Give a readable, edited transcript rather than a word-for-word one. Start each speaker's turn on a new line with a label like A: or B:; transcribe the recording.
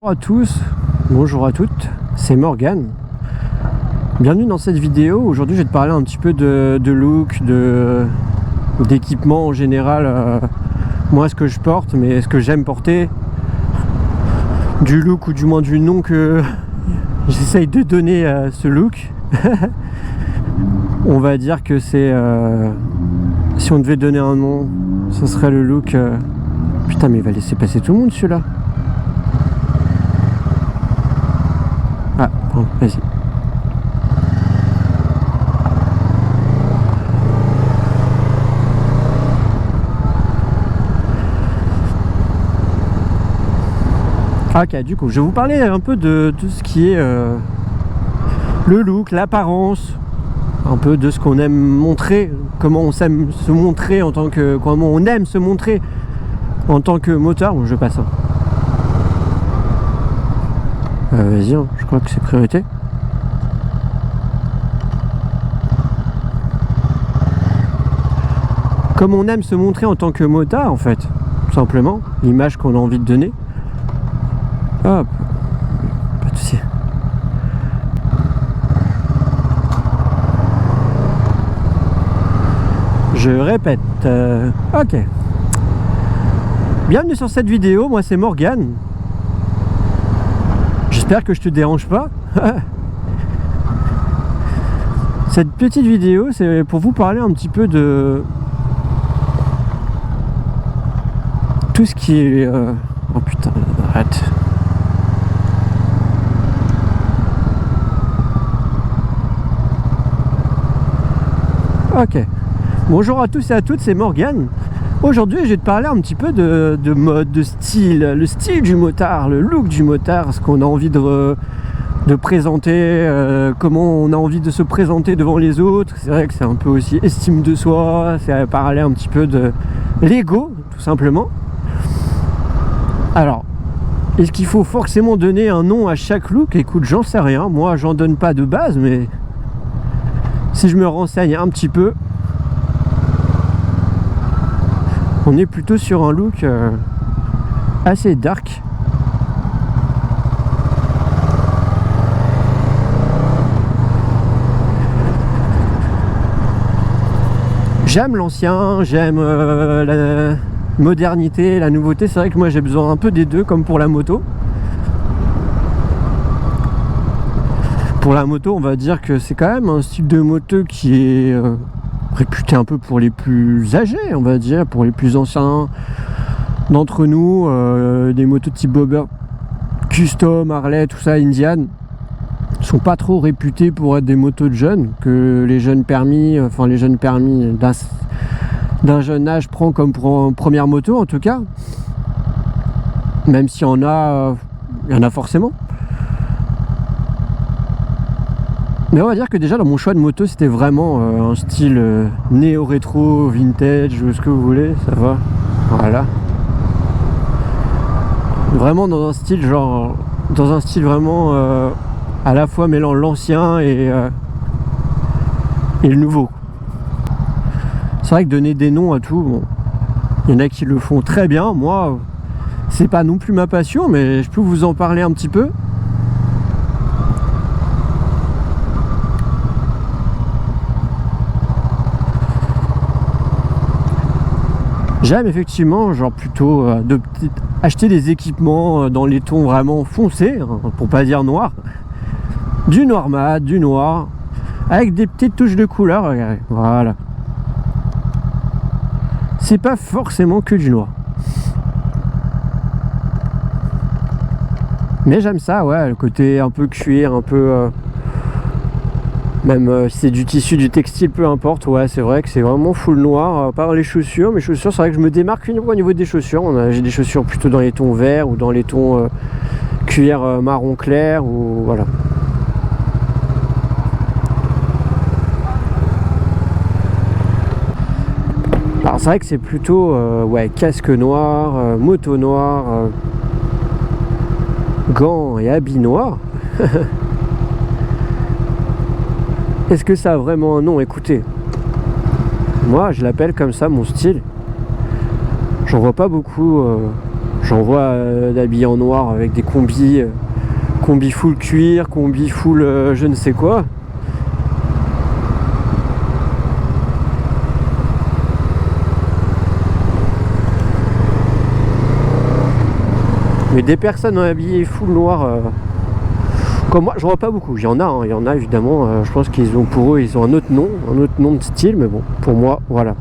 A: Bonjour à tous, bonjour à toutes, c'est Morgane. Bienvenue dans cette vidéo. Aujourd'hui je vais te parler un petit peu de look, d'équipement en général. Moi ce que je porte, mais ce que j'aime porter, du look ou du moins du nom que j'essaye de donner à ce look. On va dire que c'est... si on devait donner un nom, ce serait le look... Putain mais il va laisser passer tout le monde celui-là. Ah, bon, vas-y. Ok, du coup, je vais vous parler un peu de tout ce qui est le look, l'apparence, un peu de ce qu'on aime montrer, comment on aime se montrer en tant que... comment on aime se montrer en tant que moteur. Bon, je passe. Vas-y, hein, je crois que c'est priorité. Comme on aime se montrer en tant que motard, en fait, tout simplement, l'image qu'on a envie de donner. Hop, pas de souci. Je répète. Ok. Bienvenue sur cette vidéo, moi c'est Morgane. J'espère que je te dérange pas. Cette petite vidéo, c'est pour vous parler un petit peu de tout ce qui est... Oh putain, arrête. Ok. Bonjour à tous et à toutes, c'est Morgane. Aujourd'hui, je vais te parler un petit peu de mode, de style, le style du motard, le look du motard, ce qu'on a envie de présenter, comment on a envie de se présenter devant les autres. C'est vrai que c'est un peu aussi estime de soi, c'est parler un petit peu de l'ego, tout simplement. Alors, est-ce qu'il faut forcément donner un nom à chaque look? Écoute, j'en sais rien, moi j'en donne pas de base, mais si je me renseigne un petit peu, on est plutôt sur un look assez dark. J'aime l'ancien, j'aime la modernité, la nouveauté. C'est vrai que moi j'ai besoin un peu des deux, comme pour la moto. Pour la moto, on va dire que c'est quand même un style de moto qui est... réputé un peu pour les plus âgés, on va dire, pour les plus anciens d'entre nous, des motos type Bobber, Custom, Harley, tout ça, Indian, sont pas trop réputés pour être des motos de jeunes, que les jeunes permis, enfin les jeunes permis d'un jeune âge prend comme première moto en tout cas, même s'il y en a forcément. Mais on va dire que déjà dans mon choix de moto c'était vraiment un style néo-rétro, vintage, ce que vous voulez, ça va. Voilà. Vraiment dans un style genre, dans un style vraiment à la fois mêlant l'ancien et le nouveau. C'est vrai que donner des noms à tout, bon, il y en a qui le font très bien. Moi, c'est pas non plus ma passion, mais je peux vous en parler un petit peu. J'aime effectivement genre plutôt acheter des équipements dans les tons vraiment foncés, hein, pour pas dire noir. Du noir mat, du noir, avec des petites touches de couleur, regardez, voilà. C'est pas forcément que du noir. Mais j'aime ça, ouais, le côté un peu cuir, un peu... même si c'est du tissu, du textile, peu importe, ouais, c'est vrai que c'est vraiment full noir. Par les chaussures, mes chaussures, c'est vrai que je me démarque uniquement au niveau des chaussures. J'ai des chaussures plutôt dans les tons verts ou dans les tons cuir marron clair, ou voilà. Alors c'est vrai que c'est plutôt ouais, casque noir, moto noire, gants et habits noirs. Est-ce que ça a vraiment un nom? Écoutez, moi je l'appelle comme ça mon style. J'en vois pas beaucoup J'en vois d'habillés en noir avec des combis, combi full cuir, combi full je ne sais quoi. Mais des personnes habillées full noir comme moi, je vois pas beaucoup. Il y en a évidemment. Je pense qu'ils ont pour eux, ils ont un autre nom de style, mais bon, pour moi, voilà.